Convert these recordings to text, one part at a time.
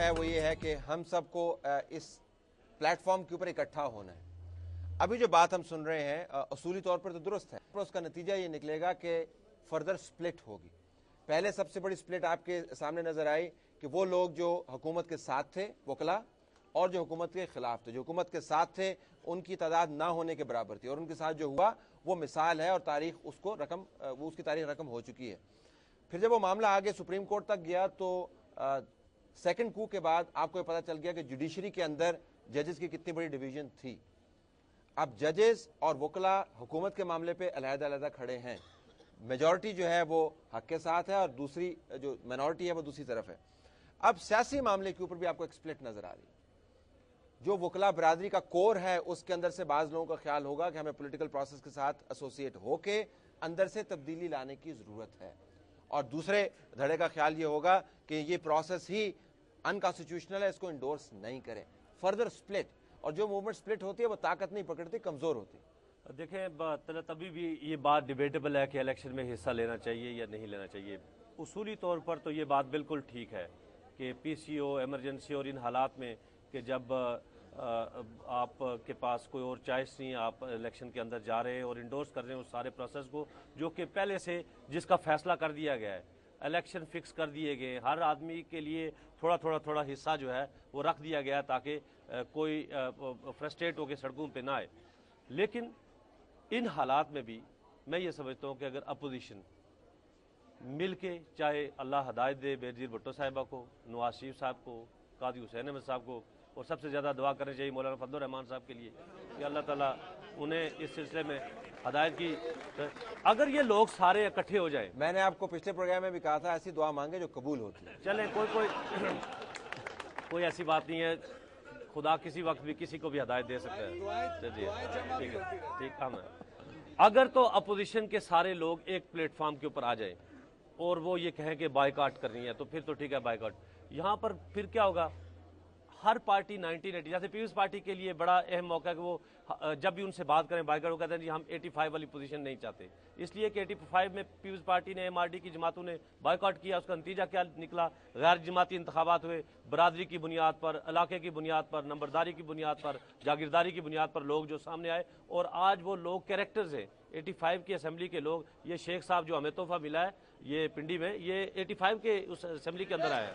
है वो ये है कि हम सबको इस प्लेटफॉर्म के ऊपर इकट्ठा होना है। अभी जो बात हम सुन रहे हैं असूली तौर पर तो दुरुस्त है, पर उसका नतीजा ये निकलेगा कि फर्दर स्प्लिट होगी। पहले सबसे बड़ी स्प्लिट आपके सामने नजर आई कि वो लोग जो हुकूमत के साथ थे वकला और जो हुकूमत के खिलाफ थे। जो हुकूमत के साथ थे उनकी तादाद ना होने के बराबर थी और उनके साथ जो हुआ वो मिसाल है और तारीख उसको रकम वो उसकी तारीख रकम हो चुकी है। फिर जब वो मामला आगे सुप्रीम कोर्ट तक गया तो सेकंड कू के बाद आपको ये पता चल गया कि जुडिशरी के अंदर जजेस की कितनी बड़ी डिवीजन थी। अब जजेस और वकला हुकूमत के मामले पे अलग-अलग खड़े हैं। मेजॉरिटी जो है वो हक के साथ है और दूसरी जो माइनॉरिटी है वो दूसरी तरफ है। अब सियासी मामले के ऊपर भी आपको एक स्प्लिट नजर आ रही है। जो वकला बरादरी का कोर है उसके अंदर से बाज लोगों का ख्याल होगा कि हमें पॉलिटिकल प्रोसेस के साथ एसोसिएट होके अंदर से तब्दीली लाने की जरूरत है, और दूसरे धड़े का ख्याल ये होगा कि ये प्रोसेस ही अनकॉन्स्टिट्यूशनल है, इसको इंडोर्स नहीं करें। फर्दर स्प्लिट, और जो मूवमेंट स्प्लिट होती है वो ताकत नहीं पकड़ती, कमजोर होती। देखें तभी भी ये बात डिबेटेबल है कि इलेक्शन में हिस्सा लेना चाहिए या नहीं लेना चाहिए। उसूली तौर पर तो ये बात बिल्कुल ठीक है कि पीसीओ इमरजेंसी और इन हालात में कि जब आपके पास कोई और चॉइस नहीं, आप इलेक्शन के अंदर जा रहे हैं और इंडोर्स कर रहे हैं उस सारे प्रोसेस को जो कि पहले से जिसका फैसला कर दिया गया है, इलेक्शन फिक्स कर दिए गए, हर आदमी के लिए थोड़ा हिस्सा जो है वो रख दिया गया ताकि कोई फ्रस्ट्रेट होकर सड़कों पे ना आए। लेकिन इन हालात में भी मैं ये समझता हूँ कि अगर अपोजिशन मिल के, चाहे अल्लाह हदायत दे बेनज़ीर भुट्टो साहिबा को, नवाज शरीफ साहब को, काजी हुसैन अहमद साहब को, और सबसे ज़्यादा दुआ करनी चाहिए मौलाना फजल रहमान साहब के लिए कि अल्लाह ताला उन्हें इस सिलसिले में हदायत की। अगर ये लोग सारे इकट्ठे हो जाए, मैंने आपको पिछले प्रोग्राम में भी कहा था ऐसी दुआ मांगे जो कबूल होती है। चलें कोई ऐसी बात नहीं है, खुदा किसी वक्त भी किसी को भी हदायत दे सकता है। ठीक है, ठीक है। अगर तो अपोजिशन के सारे लोग एक प्लेटफॉर्म के ऊपर आ जाए और वो ये कहें कि बायकॉट करनी है तो फिर तो ठीक है बायकॉट। यहाँ पर फिर क्या होगा, हर पार्टी 1980 जैसे पीपल्स पार्टी के लिए बड़ा अहम मौका है कि वो जब भी उनसे बात करें बायकॉट, वो कहते हैं जी हम 85 वाली पोजीशन नहीं चाहते, इसलिए कि 85 में पीपल्स पार्टी ने एमआरडी की जमातों ने बायकॉट किया। उसका नतीजा क्या निकला, गैर जमाती इंतखाबात हुए, बरादरी की बुनियाद पर, इलाके की बुनियाद पर, नंबरदारी की बुनियाद पर, जागीरदारी की बुनियाद पर लोग जो सामने आए, और आज वो लोग कैरेक्टर्स हैं 85 की असम्बली के लोग। ये शेख साहब जो हमें तोहफा मिला है ये पिंडी में, ये 85 के उस असम्बली के अंदर आया है।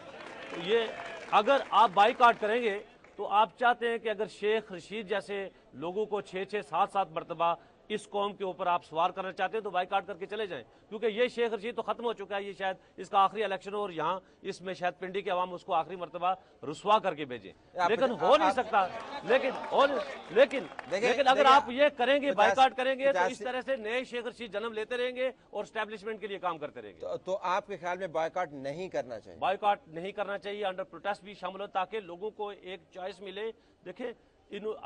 तो ये अगर आप बाइकआउट करेंगे तो आप चाहते हैं कि अगर शेख रशीद जैसे लोगों को 6-6, 7-7 मरतबा इस कौम के ऊपर आप सवार करना चाहते हैं तो बाइकआउट करके चले जाएं, क्योंकि ये शेख रशीद तो खत्म हो चुका है, ये शायद इसका आखिरी इलेक्शन हो और यहाँ इसमें शायद पिंडी के अवाम उसको आखिरी मरतबा रुसवा करके भेजें। लेकिन हो नहीं सकता। लेकिन अगर आप ये करेंगे, बाइकआउट करेंगे, तो इस तरह से नए शेख रशीद जन्म लेते रहेंगे और स्टैब्लिशमेंट के लिए काम करते रहेंगे। तो आपके ख्याल में बाइकआउट नहीं करना चाहिए? बाइकआउट नहीं करना चाहिए, अंडर प्रोटेस्ट भी शामिल हो ताकि लोगों को एक चॉइस मिले। देखें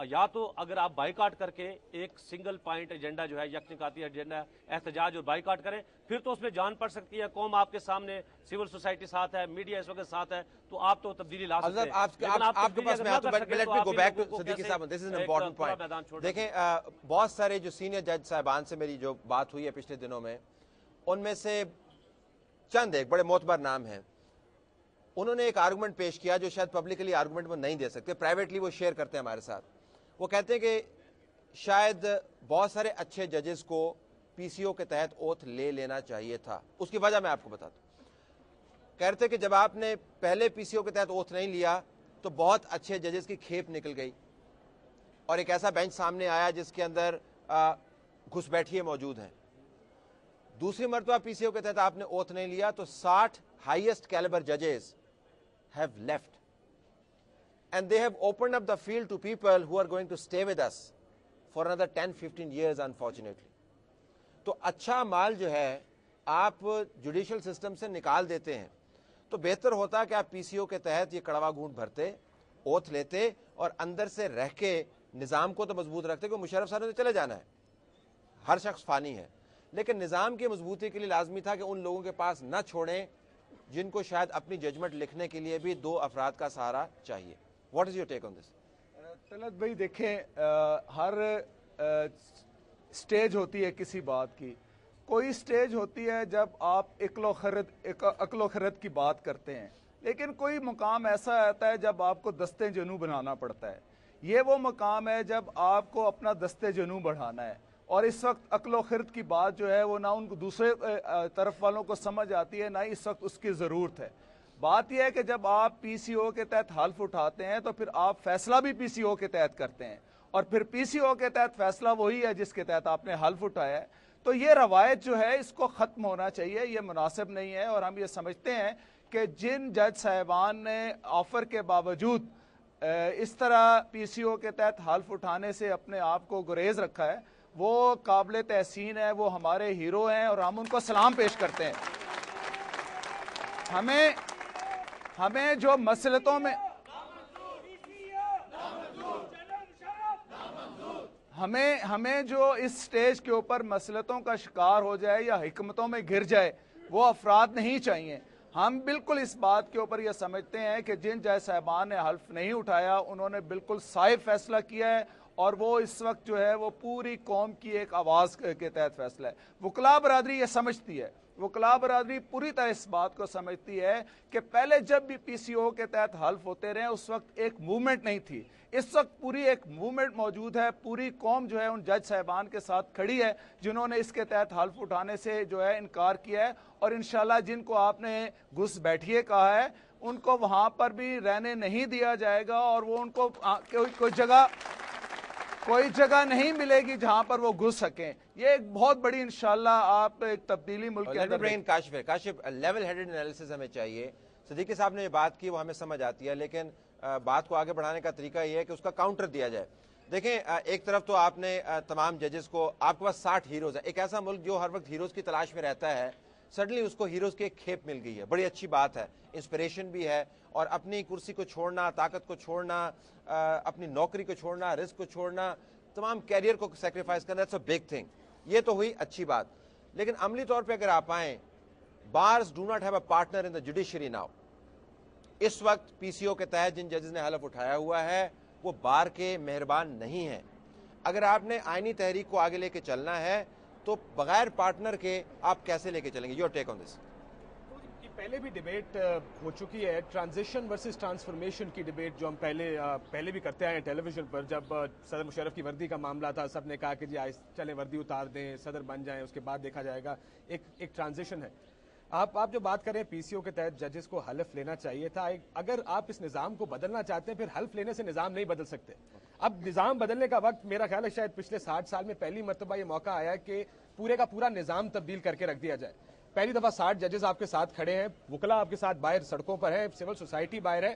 या तो अगर आप बाइकआउट करके एक सिंगल पॉइंट एजेंडा जो है यकनिकाती एजेंडा एहतजाज और बाइकआउट करें, फिर तो उसमें जान पड़ सकती है, कौम आपके सामने, सिविल सोसाइटी साथ है, मीडिया इस वक्त साथ है, तो आप तो तब्दीली ला सकते हैं। आपके पास मैं गो बैक टू सिद्दीकी साहब, this is an important point. देखें बहुत सारे जो सीनियर जज साहिबान से मेरी जो बात हुई है पिछले दिनों में, उनमें से चंद एक बड़े मोतबर नाम हैं, उन्होंने एक आर्गुमेंट पेश किया जो शायद पब्लिकली आर्गुमेंट वो नहीं दे सकते, प्राइवेटली वो शेयर करते हैं हमारे साथ। वो कहते हैं कि शायद बहुत सारे अच्छे जजेस को पीसीओ के तहत ओथ ले लेना चाहिए था। उसकी वजह मैं आपको बताता हूं। कहते कि जब आपने पहले पीसीओ के तहत ओथ नहीं लिया तो बहुत अच्छे जजेस की खेप निकल गई और एक ऐसा बेंच सामने आया जिसके अंदर घुसपैठिए मौजूद हैं। दूसरी मरतबा पीसीओ के तहत आपने ओथ नहीं लिया तो 60 हाईएस्ट कैलिबर जजेस have left and they have opened up the field to people who are going to stay with us for another 10-15 years unfortunately। तो अच्छा माल जो है आप जुडिशियल सिस्टम से निकाल देते हैं तो बेहतर होता कि आप पीसीओ के तहत ये कड़वा घूंट भरते, ओथ लेते और अंदर से रह के निज़ाम को तो मजबूत रखते, क्योंकि मुशर्रफ साहब ने चले जाना है, हर शख्स फानी है, लेकिन निज़ाम की मजबूती के लिए लाजमी था कि उन लोगों के पास न छोड़ें जिनको शायद अपनी जजमेंट लिखने के लिए भी 2 अफराद का सहारा चाहिए। What is your take on this? Talat भाई देखें, हर स्टेज होती है किसी बात की। कोई स्टेज होती है जब आप अक्लो खरद की बात करते हैं, لیکن کوئی مقام ایسا آتا ہے جب آپ کو دستے جنو بنانا پڑتا ہے. یہ وہ مقام ہے جب آپ کو اپنا دستے جنو بڑھانا ہے, اور اس وقت عقل و خرد کی بات جو ہے وہ نہ ان کو دوسرے طرف والوں کو سمجھ آتی ہے, نہ اس وقت اس کی ضرورت ہے. بات یہ ہے کہ جب آپ پی سی او کے تحت حلف اٹھاتے ہیں تو پھر آپ فیصلہ بھی پی سی او کے تحت کرتے ہیں, اور پھر پی سی او کے تحت فیصلہ وہی ہے جس کے تحت آپ نے حلف اٹھایا ہے. تو یہ روایت جو ہے اس کو ختم ہونا چاہیے, یہ مناسب نہیں ہے. اور ہم یہ سمجھتے ہیں کہ جن جج صاحبان نے آفر کے باوجود اس طرح پی سی او کے تحت حلف اٹھانے سے اپنے آپ کو گریز رکھا ہے, وہ قابل تحسین ہے, وہ ہمارے ہیرو ہیں, اور ہم ان کو سلام پیش کرتے ہیں. ہمیں جو مسلطوں میں ہمیں جو اس سٹیج کے اوپر مسلطوں کا شکار ہو جائے یا حکمتوں میں گر جائے وہ افراد نہیں چاہیے. ہم بالکل اس بات کے اوپر یہ سمجھتے ہیں کہ جن جج صاحبان نے حلف نہیں اٹھایا انہوں نے بالکل صائب فیصلہ کیا ہے, اور وہ اس وقت جو ہے وہ پوری قوم کی ایک آواز کے تحت فیصلہ ہے. وکلاء برادری یہ سمجھتی ہے, وکلاء برادری پوری طرح اس بات کو سمجھتی ہے کہ پہلے جب بھی پی سی او کے تحت حلف ہوتے رہے اس وقت ایک موومنٹ نہیں تھی, اس وقت پوری ایک موومنٹ موجود ہے. پوری قوم جو ہے ان جج صاحبان کے ساتھ کھڑی ہے جنہوں نے اس کے تحت حلف اٹھانے سے جو ہے انکار کیا ہے, اور انشاءاللہ جن کو آپ نے گھس بیٹھیے کہا ہے ان کو وہاں پر بھی رہنے نہیں دیا جائے گا, اور وہ ان کو کوئی جگہ نہیں ملے گی جہاں پر وہ گھس سکیں. یہ ایک بہت بڑی انشاءاللہ آپ ایک تبدیلی ملک کے اندر. کاشف لیول ہیڈڈ انالیسس ہمیں چاہیے. صدیقی صاحب نے یہ بات کی وہ ہمیں سمجھ آتی ہے, لیکن بات کو آگے بڑھانے کا طریقہ یہ ہے کہ اس کا کاؤنٹر دیا جائے. دیکھیں ایک طرف تو آپ نے تمام ججز کو, آپ کے پاس 60 ہیروز ہیں, ایک ایسا ملک جو ہر وقت ہیروز کی تلاش میں رہتا ہے, سڈنلی اس کو ہیروز کی ایک کھیپ مل گئی ہے. بڑی اچھی بات ہے, انسپریشن بھی ہے, اور اپنی کرسی کو چھوڑنا, طاقت کو چھوڑنا, اپنی نوکری کو چھوڑنا, رزق کو چھوڑنا, تمام کیریئر کو سیکریفائز کرنا, that's a big thing. یہ تو ہوئی اچھی بات. لیکن عملی طور پہ اگر آپ آئیں, bars do not have a partner in the judiciary now. اس وقت پی سی او کے تحت جن ججز نے حلف اٹھایا ہوا ہے وہ بار کے مہربان نہیں ہیں. اگر آپ نے آئینی تحریک کو آگے لے کے چلنا ہے تو بغیر پارٹنر کے آپ کیسے لے کے چلیں گے؟ یور ٹیک آن دس. پہلے بھی ڈیبیٹ ہو چکی ہے, ٹرانزیشن ورسز ٹرانسفارمیشن کی ڈیبیٹ جو ہم پہلے بھی کرتے آئے ہیں ٹیلی ویژن پر. جب صدر مشرف کی وردی کا معاملہ تھا سب نے کہا کہ جی چلیں وردی اتار دیں, صدر بن جائیں, اس کے بعد دیکھا جائے گا. ایک ٹرانزیشن ہے. آپ جو بات کریں پی سی او کے تحت ججز کو حلف لینا چاہیے تھا. اگر آپ اس نظام کو بدلنا چاہتے ہیں پھر حلف لینے سے نظام نہیں بدل سکتے. اب نظام بدلنے کا وقت میرا خیال ہے شاید پچھلے 60 سال میں پہلی مرتبہ یہ موقع آیا کہ پورے کا پورا نظام تبدیل کر کے رکھ دیا جائے. پہلی دفعہ 60 ججز آپ کے ساتھ کھڑے ہیں, وکلاء آپ کے ساتھ باہر سڑکوں پر ہیں, سول سوسائٹی باہر ہے.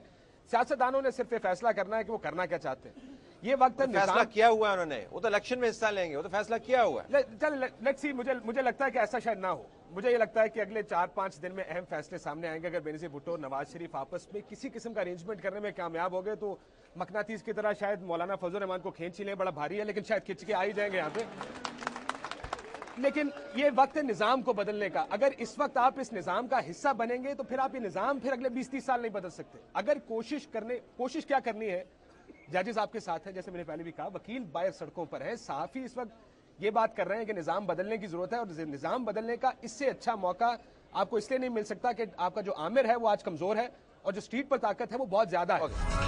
سیاستدانوں نے صرف یہ فیصلہ کرنا ہے کہ وہ کرنا کیا چاہتے ہیں. یہ وقت فیصلہ کیا ہوا ہے انہوں نے, وہ تو الیکشن میں حصہ لیں گے, وہ تو فیصلہ کیا ہوا ہے. چل لیٹس سی, مجھے لگتا ہے کہ ایسا شاید نہ ہو. مجھے یہ لگتا ہے کہ اگلے 4-5 دن میں اہم فیصلے سامنے آئیں گے. اگر بینظیر بھٹو اور نواز شریف آپس میں کسی قسم کا ارینجمنٹ کرنے میں کامیاب ہو گئے تو مقناطیس کی طرح شاید مولانا فضل الرحمان کو کھینچ ہی لیں. بڑا بھاری ہے لیکن شاید کھینچ کے آ ہی جائیں گے یہاں پہ. لیکن یہ وقت ہے نظام کو بدلنے کا. اگر اس وقت آپ اس نظام کا حصہ بنیں گے تو پھر آپ یہ نظام پھر اگلے 20-30 سال نہیں بدل سکتے. اگر کوشش کیا کرنی ہے, ججز آپ کے ساتھ ہیں جیسے میں نے پہلے بھی کہا, وکیل باہر سڑکوں پر ہیں, صحافی اس وقت یہ بات کر رہے ہیں کہ نظام بدلنے کی ضرورت ہے, اور نظام بدلنے کا اس سے اچھا موقع آپ کو اس لیے نہیں مل سکتا کہ آپ کا جو آمر ہے وہ آج کمزور ہے اور جو اسٹریٹ پر طاقت ہے وہ بہت زیادہ ہے.